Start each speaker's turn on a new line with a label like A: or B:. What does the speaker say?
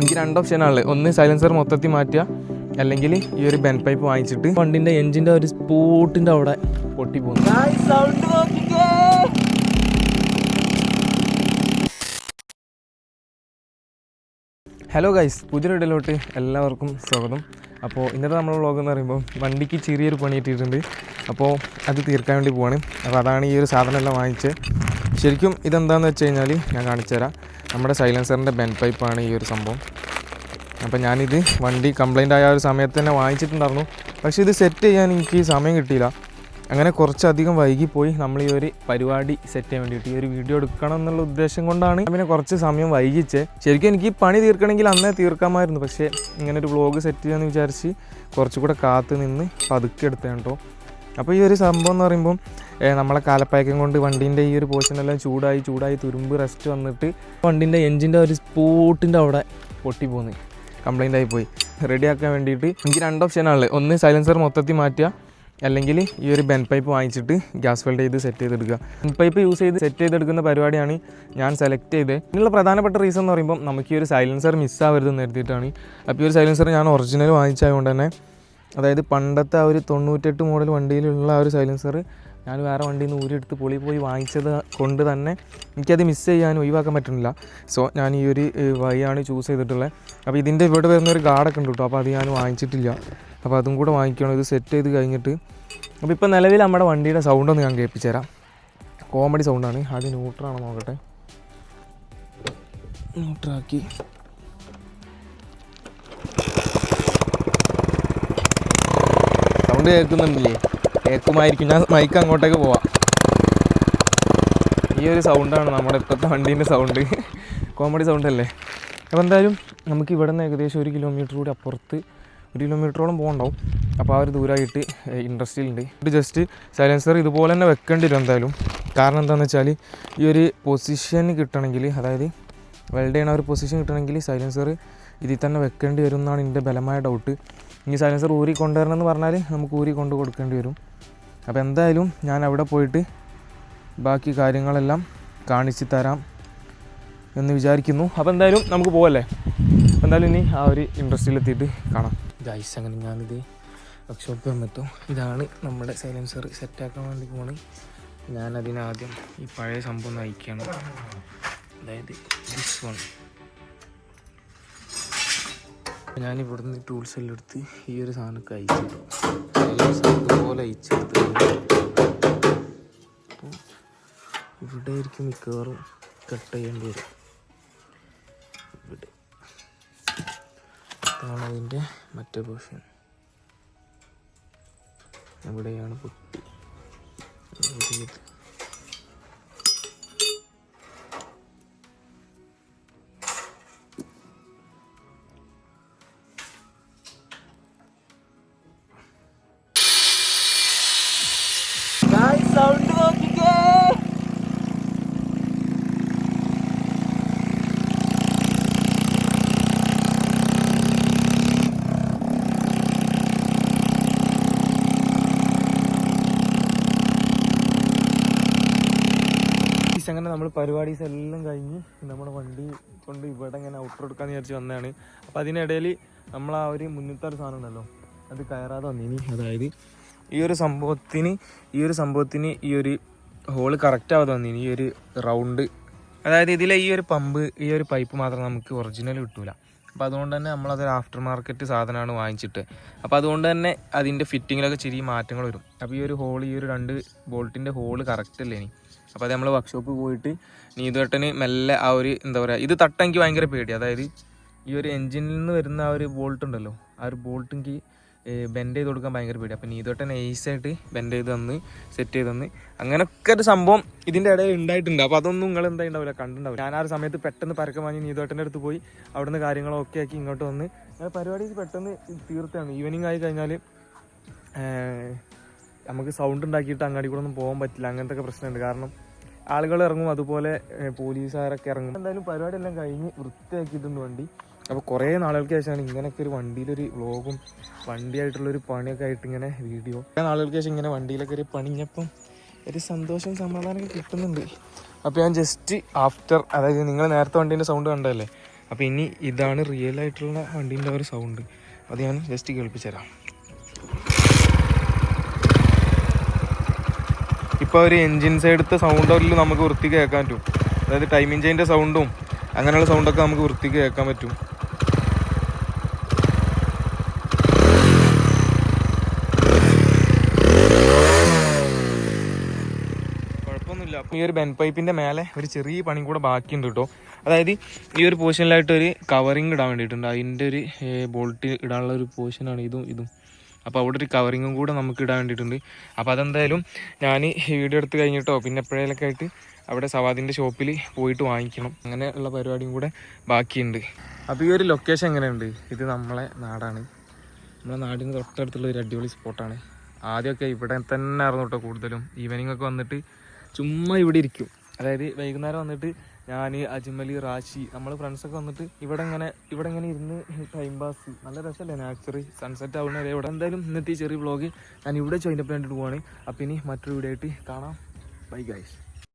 A: എനിക്ക് രണ്ട് ഓപ്ഷനാണുള്ളത്. ഒന്ന് സൈലൻസർ മൊത്തത്തിൽ മാറ്റുക, അല്ലെങ്കിൽ ഈ ഒരു ബെൻ പൈപ്പ് വാങ്ങിച്ചിട്ട് വണ്ടിൻ്റെ എൻജിൻ്റെ ഒരു സ്പോട്ടിൻ്റെ അവിടെ പൊട്ടി പോകുന്നു. ഹലോ ഗൈസ്, പുതിയൊരു വീഡിയോയിലോട്ട് എല്ലാവർക്കും സ്വാഗതം. അപ്പോൾ ഇന്നത്തെ നമ്മുടെ വ്ളോഗ് എന്ന് പറയുമ്പോൾ വണ്ടിക്ക് ചെറിയൊരു പണി കിട്ടിയിട്ടുണ്ട്. അപ്പോൾ അത് തീർക്കാൻ വേണ്ടി പോവാണ്. അപ്പോൾ അതാണ് ഈ ഒരു സാധനമെല്ലാം വാങ്ങിച്ചത്. ശരിക്കും ഇതെന്താണെന്ന് വെച്ച് കഴിഞ്ഞാൽ ഞാൻ കാണിച്ചു തരാം. നമ്മുടെ സൈലൻസറിൻ്റെ ബെൻ പൈപ്പാണ് ഈ ഒരു സംഭവം. അപ്പോൾ ഞാനിത് വണ്ടി കംപ്ലൈൻ്റ് ആയ ഒരു സമയത്ത് തന്നെ വാങ്ങിച്ചിട്ടുണ്ടായിരുന്നു. പക്ഷേ ഇത് സെറ്റ് ചെയ്യാൻ എനിക്ക് സമയം കിട്ടിയില്ല. അങ്ങനെ കുറച്ചധികം വൈകിപ്പോയി. നമ്മൾ ഈ ഒരു പരിപാടി സെറ്റ് ചെയ്യാൻ വേണ്ടിയിട്ട് ഈ ഒരു വീഡിയോ എടുക്കണം എന്നുള്ള ഉദ്ദേശം കൊണ്ടാണ് പിന്നെ കുറച്ച് സമയം വൈകിച്ചത്. ശരിക്കും എനിക്ക് പണി തീർക്കണമെങ്കിൽ അന്നേ തീർക്കാമായിരുന്നു. പക്ഷേ ഇങ്ങനെ ഒരു വ്ളോഗ് സെറ്റ് ചെയ്യാമെന്ന് വിചാരിച്ച് കുറച്ചുകൂടെ കാത്ത് നിന്ന് പതുക്കെ എടുത്തതാണ് കേട്ടോ. അപ്പോൾ ഈ ഒരു സംഭവം എന്ന് പറയുമ്പം നമ്മളെ കാലപ്പയക്കം കൊണ്ട് വണ്ടീൻ്റെ ഈ ഒരു പോർഷനെല്ലാം ചൂടായി തുരുമ്പ് റെസ്റ്റ് വന്നിട്ട് വണ്ടീൻ്റെ എൻജിൻ്റെ ഒരു സ്പോട്ടിൻ്റെ അവിടെ പൊട്ടി പോകുന്നു, കംപ്ലൈൻ്റ് ആയിപ്പോയി. റെഡിയാക്കാൻ വേണ്ടിയിട്ട് എനിക്ക് രണ്ട് ഓപ്ഷനാണുള്ളത്. ഒന്ന് സൈലൻസർ മൊത്തത്തിൽ മാറ്റുക, അല്ലെങ്കിൽ ഈ ഒരു ബെൻ പൈപ്പ് വാങ്ങിച്ചിട്ട് ഗ്യാസ് വെൽഡ് ചെയ്ത് സെറ്റ് ചെയ്തെടുക്കുക. ബെൻ പൈപ്പ് യൂസ് ചെയ്ത് സെറ്റ് ചെയ്തെടുക്കുന്ന പരിപാടിയാണ് ഞാൻ സെലക്ട് ചെയ്തത്. ഇതിനുള്ള പ്രധാനപ്പെട്ട റീസൺ എന്ന് പറയുമ്പോൾ നമുക്ക് ഈ ഒരു സൈലൻസർ മിസ്സാവരുതെന്ന് കരുതിയിട്ടാണ്. അപ്പോൾ ഈ ഒരു സൈലൻസർ ഞാൻ ഒറിജിനൽ വാങ്ങിച്ചതുകൊണ്ട് തന്നെ, അതായത് പണ്ടത്തെ ആ ഒരു 98 മോഡൽ വണ്ടിയിലുള്ള ആ ഒരു സൈലൻസർ ഞാൻ വേറെ വണ്ടിയിൽ നിന്ന് ഊരിയെടുത്ത് പോയി വാങ്ങിച്ചത് കൊണ്ട് തന്നെ എനിക്കത് മിസ് ചെയ്യാനും ഒഴിവാക്കാൻ പറ്റുന്നില്ല. സോ ഞാൻ ഈ ഒരു വഴിയാണ് ചൂസ് ചെയ്തിട്ടുള്ളത്. അപ്പോൾ ഇതിൻ്റെ ഇവിടെ വരുന്നൊരു ഗാർഡൊക്കെ ഉണ്ട് കേട്ടോ. അപ്പോൾ അത് ഞാൻ വാങ്ങിച്ചിട്ടില്ല. അപ്പോൾ അതും കൂടെ വാങ്ങിക്കണം, ഇത് സെറ്റ് ചെയ്ത് കഴിഞ്ഞിട്ട്. അപ്പോൾ ഇപ്പോൾ നിലവിൽ നമ്മുടെ വണ്ടിയുടെ സൗണ്ടൊന്ന് ഞാൻ കേൾപ്പിച്ചു തരാം. കോമഡി സൗണ്ടാണ്. അത് ന്യൂട്രാണോ നോക്കട്ടെ. ന്യൂട്രാക്കി സൗണ്ട് കേൾക്കുന്നുണ്ടല്ലേ? കേൾക്കുമായിരിക്കും. ഞാൻ മൈക്ക് അങ്ങോട്ടേക്ക് പോവാം. ഈ ഒരു സൗണ്ടാണ് നമ്മുടെ ഇപ്പോഴത്തെ വണ്ടീൻ്റെ സൗണ്ട്. കോമഡി സൗണ്ടല്ലേ? അപ്പോൾ എന്തായാലും നമുക്ക് ഇവിടെ നിന്ന് ഏകദേശം 1 കിലോമീറ്റർ കൂടി അപ്പുറത്ത് 1 കിലോമീറ്ററോളം പോകണ്ടാവും. അപ്പോൾ ആ ഒരു ദൂരമായിട്ട് ഇൻഡസ്ട്രിയിലുണ്ട്. ഇത് ജസ്റ്റ് സൈലൻസർ ഇതുപോലെ തന്നെ വെക്കേണ്ടി വരും എന്തായാലും. കാരണം എന്താണെന്ന് വെച്ചാൽ ഈ ഒരു പൊസിഷൻ കിട്ടണമെങ്കിൽ, അതായത് വെൽഡ് ചെയ്യണ ഒരു പൊസിഷൻ കിട്ടണമെങ്കിൽ സൈലൻസർ ഇതിൽ തന്നെ വെക്കേണ്ടി വരും എന്നാണ് എൻ്റെ ബലമായ ഡൗട്ട്. ഇനി സൈലൻസർ ഊരി കൊണ്ടുവരണമെന്ന് പറഞ്ഞാൽ നമുക്ക് ഊരി കൊണ്ട് കൊടുക്കേണ്ടി വരും. അപ്പോൾ എന്തായാലും ഞാൻ അവിടെ പോയിട്ട് ബാക്കി കാര്യങ്ങളെല്ലാം കാണിച്ച് തരാം എന്ന് വിചാരിക്കുന്നു. അപ്പോൾ എന്തായാലും നമുക്ക് പോകല്ലേ. എന്തായാലും ഇനി ആ ഒരു ഇൻഡസ്ട്രിയിലെത്തിയിട്ട് കാണാം. ഗൈസ്, അങ്ങനെ ഞാനിത് വർക്ക്ഷോപ്പ് വന്നെത്തും. ഇതാണ് നമ്മുടെ സൈലൻസർ സെറ്റാക്കാൻ വേണ്ടി പോകണം. ഞാനതിനാദ്യം ഈ പഴയ സംഭവം നയിക്കുകയാണ്. അതായത് ദിസ് വൺ. ഞാൻ ഇവിടുന്ന് ടൂൾസ് എല്ലാം എടുത്ത് ഈ ഒരു സാധനമൊക്കെ അയച്ചിട്ടു. ഇതുപോലെ അയച്ചെടുത്ത് അപ്പോൾ ഇവിടെ ആയിരിക്കും മിക്കവാറും കട്ട് ചെയ്യേണ്ടി വരും. ഇവിടെ ഇതാണ് അതിൻ്റെ മറ്റേ പോർഷൻ. എവിടെയാണ് പൊട്ടി സൗണ്ട് നോക്കിക്കേ. അങ്ങനെ നമ്മൾ പരിപാടീസ് എല്ലാം കഴിഞ്ഞ് നമ്മുടെ വണ്ടി കൊണ്ട് ഇവിടെ ഇങ്ങനെ ഔട്ടർ എടുക്കാമെന്ന് വിചാരിച്ച് വന്നതാണ്. അപ്പോൾ അതിനിടയിൽ നമ്മൾ ആ ഒരു മുന്നത്തെ ഒരു സാധനം ഉണ്ടല്ലോ, അത് കയറാതെ വന്നിനി. അതായത് ഈ ഒരു സംഭവത്തിന് ഈ ഒരു ഹോള് കറക്റ്റ് ആവാതെ വന്നിനി. ഈ ഒരു റൗണ്ട്, അതായത് ഇതിലെ ഈ ഒരു പമ്പ്, ഈ ഒരു പൈപ്പ് മാത്രം നമുക്ക് ഒറിജിനൽ കിട്ടൂല. അപ്പോൾ അതുകൊണ്ട് തന്നെ നമ്മളതൊരു ആഫ്റ്റർ മാർക്കറ്റ് സാധനമാണ് വാങ്ങിച്ചിട്ട്. അപ്പോൾ അതുകൊണ്ട് തന്നെ അതിൻ്റെ ഫിറ്റിങ്ങിലൊക്കെ ചെറിയ മാറ്റങ്ങൾ വരും. അപ്പോൾ ഈ ഒരു ഹോൾ, ഈ ഒരു 2 ബോൾട്ടിൻ്റെ ഹോള് കറക്റ്റ് അല്ലേ ഇനി. അപ്പോൾ അത് നമ്മൾ വർക്ക്ഷോപ്പ് പോയിട്ട് നീതുവേട്ടന് മെല്ലെ ആ ഒരു എന്താ പറയുക, ഇത് തട്ട എനിക്ക് ഭയങ്കര പേടി. അതായത് ഈ ഒരു എൻജിനിൽ നിന്ന് വരുന്ന ആ ഒരു ബോൾട്ട് ഉണ്ടല്ലോ, ആ ഒരു ബോൾട്ട് എനിക്ക് ബെൻഡ് ചെയ്ത് കൊടുക്കാൻ ഭയങ്കര പേടി. അപ്പോൾ നീതുവേട്ടൻ നൈസായിട്ട് ബെൻഡ് ചെയ്ത് തന്ന് സെറ്റ് ചെയ്ത് തന്ന് അങ്ങനെയൊക്കെ ഒരു സംഭവം ഇതിൻ്റെ ഇടയിൽ ഉണ്ടായിട്ടുണ്ട്. അപ്പോൾ അതൊന്നും നിങ്ങൾ എന്താ ഉണ്ടാവില്ല, കണ്ടിട്ടുണ്ടാവില്ല. ഞാൻ ആ ഒരു സമയത്ത് പെട്ടെന്ന് പരക്കം വാങ്ങി നീതുവേട്ടൻ്റെ അടുത്ത് പോയി അവിടുന്ന് കാര്യങ്ങളൊക്കെ ആക്കി ഇങ്ങോട്ട് വന്ന് അങ്ങനെ പരിപാടി പെട്ടെന്ന് തീർത്താണ്. ഈവനിങ് ആയി കഴിഞ്ഞാൽ നമുക്ക് സൗണ്ട് ഉണ്ടാക്കിയിട്ട് അങ്ങാടി കൂടെ ഒന്നും പോകാൻ പറ്റില്ല. അങ്ങനത്തെ ഒക്കെ പ്രശ്നമുണ്ട്. കാരണം ആളുകൾ ഇറങ്ങും, അതുപോലെ പോലീസുകാരൊക്കെ ഇറങ്ങും. എന്തായാലും പരിപാടി എല്ലാം കഴിഞ്ഞ് വൃത്തിയാക്കിയിട്ടുണ്ട് വണ്ടി. അപ്പോൾ കുറേ നാളുകൾക്ക് ശേഷമാണ് ഇങ്ങനെയൊക്കെ ഒരു വണ്ടിയിലൊരു വ്ളോഗും വണ്ടിയായിട്ടുള്ളൊരു പണിയൊക്കെ ആയിട്ട് ഇങ്ങനെ വീഡിയോ. കുറേ നാളുകൾക്ക് ശേഷം ഇങ്ങനെ വണ്ടിയിലൊക്കെ ഒരു പണിഞ്ഞപ്പം ഒരു സന്തോഷം സമാധാനമൊക്കെ കിട്ടുന്നുണ്ട്. അപ്പോൾ ഞാൻ ജസ്റ്റ് ആഫ്റ്റർ, അതായത് നിങ്ങൾ നേരത്തെ വണ്ടീൻ്റെ സൗണ്ട് കണ്ടതല്ലേ, അപ്പോൾ ഇനി ഇതാണ് റിയൽ ആയിട്ടുള്ള വണ്ടീൻ്റെ ഒരു സൗണ്ട്. അത് ഞാൻ ജസ്റ്റ് കേൾപ്പിച്ചു തരാം. ഇപ്പോൾ ഒരു എൻജിൻ സൈഡത്തെ സൗണ്ടിൽ നമുക്ക് വൃത്തിക്ക് കേൾക്കാൻ പറ്റും. അതായത് ടൈം എഞ്ചിൻ്റെ സൗണ്ടും അങ്ങനെയുള്ള സൗണ്ടൊക്കെ നമുക്ക് വൃത്തിക്ക് കേൾക്കാൻ പറ്റും. കുഴപ്പമൊന്നുമില്ല. അപ്പം ഈ ഒരു ബെൻ പൈപ്പിൻ്റെ മേലെ ഒരു ചെറിയ പണി കൂടെ ബാക്കിയുണ്ട് കേട്ടോ. അതായത് ഈ ഒരു പോർഷനിലായിട്ട് ഒരു കവറിങ് ഇടാൻ വേണ്ടിയിട്ടുണ്ട്. അതിൻ്റെ ഒരു ബോൾട്ട് ഇടാനുള്ള ഒരു പോർഷനാണ് ഇതും. അപ്പോൾ അവിടെ ഒരു കവറിങ്ങും കൂടെ നമുക്ക് ഇടാൻ വേണ്ടിയിട്ടുണ്ട്. അപ്പോൾ അതെന്തായാലും ഞാൻ വീഡിയോ എടുത്ത് കഴിഞ്ഞിട്ടോ പിന്നെ എപ്പോഴേലൊക്കെ ആയിട്ട് അവിടെ സവാദിൻ്റെ ഷോപ്പിൽ പോയിട്ട് വാങ്ങിക്കണം. അങ്ങനെ ഉള്ള പരിപാടിയും കൂടെ ബാക്കിയുണ്ട്. അപ്പോൾ ഈ ഒരു ലൊക്കേഷൻ എങ്ങനെയുണ്ട്? ഇത് നമ്മളെ നാടാണ്. നമ്മളെ നാടിന് തൊട്ടടുത്തുള്ള ഒരു അടിപൊളി സ്പോട്ടാണ്. ആദ്യമൊക്കെ ഇവിടെ തന്നെ ആയിരുന്നു കേട്ടോ കൂടുതലും. ഈവനിങ് ഒക്കെ വന്നിട്ട് ചുമ്മാ ഇവിടെ ഇരിക്കും. അതായത് വൈകുന്നേരം വന്നിട്ട് ഞാൻ, അജ്മൽ, റാഷി, നമ്മൾ ഫ്രണ്ട്സൊക്കെ വന്നിട്ട് ഇവിടെ ഇങ്ങനെ ഇരുന്ന് ടൈം പാസ്. നല്ല രസമല്ലേ നാച്ചർ സൺസെറ്റ് ആവുന്ന വരെ ഇവിടെ. എന്തായാലും ഇന്നത്തെ ചെറിയ വ്ളോഗ് ഞാൻ ഇവിടെ ചോദിച്ചപ്പോൾ വേണ്ടിയിട്ട് പോവാണ്. അപ്പം ഇനി മറ്റൊരു വീഡിയോ ആയിട്ട് കാണാം. Bye guys.